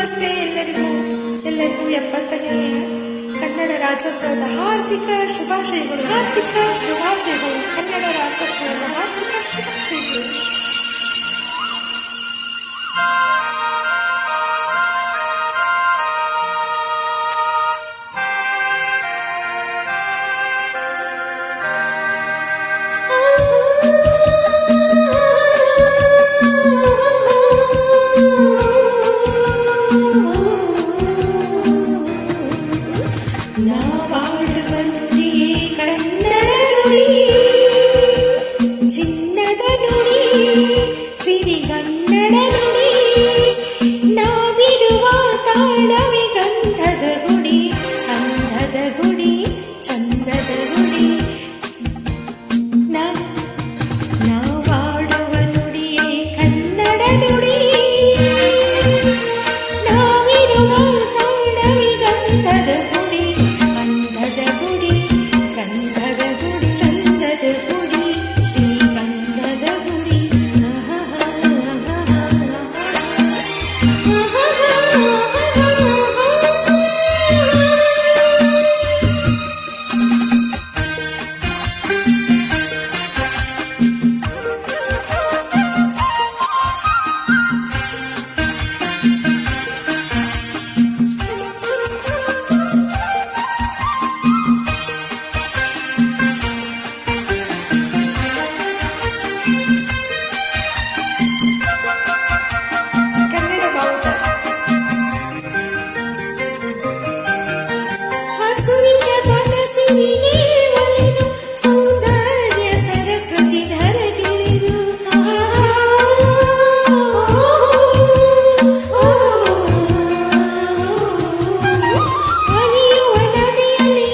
ನಮಸ್ತೆ ಎಲ್ಲರಿಗೂ 70ನೇ ಕನ್ನಡ ರಾಜ್ಯೋತ್ಸವದ ಹಾರ್ದಿಕ ಶುಭಾಶಯಗಳು. ಕನ್ನಡ ರಾಜ್ಯೋತ್ಸವದ ಹಾರ್ದಿಕ ಶುಭಾಶಯಗಳು. ಚಿನ್ನದ ನುಡಿ ಸಿರಿಗನ್ನಡ ನುಡಿ ನಾವಿರುವ ತಾಣವಿ ಗಂಧದ ಗುಡಿ ಅಂಧದ ಗುಡಿ ಚಂದದ ಗುಡಿ ನಾವಾಡುವ ನುಡಿಯೇ ಕನ್ನಡ ನುಡಿ ನಾವಿರುವ ತಾಣವಿ ಗಂಧದ ಗುಡಿ ಅಂಧದ ಗುಡಿ ಗಂಧದ ಗುಡಿ ಚಂದದ ಗುಡಿ ಶ್ರೀಗಂಧದ ಗುಡಿ. ಸೌಂದರ್ಯ ಸರಸ್ವತಿ ಧರಗಿಳಿದು ಹರಿಯುವ ನದಿಯಲ್ಲಿ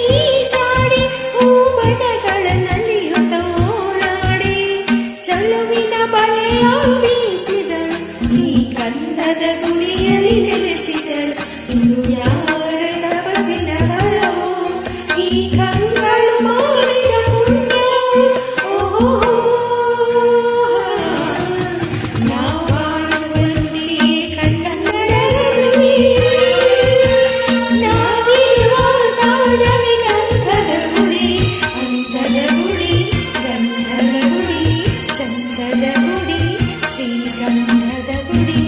ಚಾಡಿ ಹೂಬನಗಳ ನಲಿಯುತ್ತ ಓಡಾಡಿ ಚಲುವಿನ ಬಲೆಯ ಬೀಸಿದಳು ಈ ಗಂಧದ ಗುಡಿಯಲ್ಲಿ ನೆಲೆಸಿದಳು. ಇದು ಯಾರ ತಪಸ್ಸಿನ ಫಲವೋ ಈ ಕಂಗಳು ಮಾಡಿದ ಪುಣ್ಯ. ನಾವಾಡುವ ನುಡಿಯೇ ಕನ್ನಡ ನುಡಿ ನಾವಿರುವ ತಾಣವಿ ಗಂಧದ ಗುಡಿ ಅಂಧದ ಗುಡಿ ಗಂಧದ ಗುಡಿ ಚಂದದ ಗುಡಿ ಶ್ರೀಗಂಧದ ಗುಡಿ.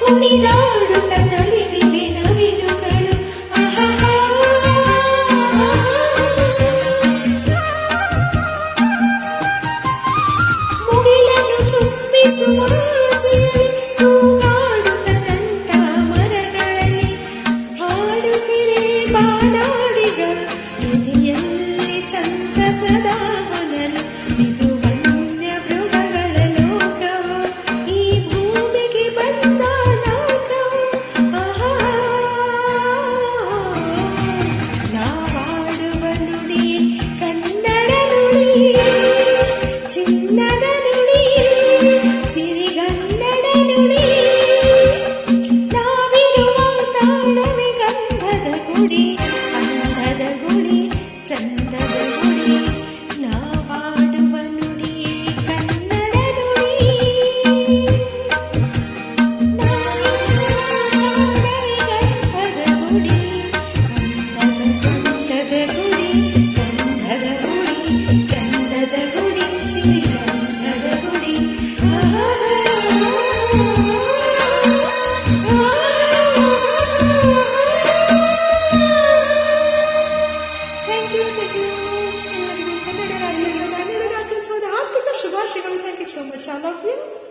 ಕುಣಿದಾಡುತ್ತ ನಲಿದಿವೆ ನವಿಲುಗಳು ಮುಗಿಲನ್ನು ಚುಂಬಿಸುವ ಆಸೆಯಲ್ಲಿ ತೂಗಾಡುತ್ತ ಸಂತ ಮರಗಳಲ್ಲಿ ಹಾಡುತ್ತಿರೆ ಬಾನಾಡಿಗಳು ನದಿಯಲ್ಲಿ ಸಂತಸದ ಹೊನಲು. ಇದು ವನ್ಯ ಮೃಗಗಳ ಲೋಕವು ಈ ಭೂಮಿಗೆ ಬಂದ ಲೋಕವು. ನಾವಾಡುವ ನುಡಿಯೇ ಕನ್ನಡ ನುಡಿ ಚಿನ್ನದ ನುಡಿ ಸಿರಿಗನ್ನಡ ನುಡಿ ನಾವಿರುವ ತಾಣವಿ ಗಂಧದ ಗುಡಿ ಅಂಧದ ಗುಡಿ ಚಂದದ ಗುಡಿ ನಾವಾಡುವ ನುಡಿಯೇ ಕನ್ನಡ ನುಡಿ ನಾವಿರುವ ಗಂಧದ ಗುಡಿ ಅಂಧದ ಗುಡಿ ಗಂಧದ ಗುಡಿ ಚಂದದ ಗುಡಿ ಶ್ರೀಗಂಧದ ಗುಡಿ. Thank you. so much, all of you.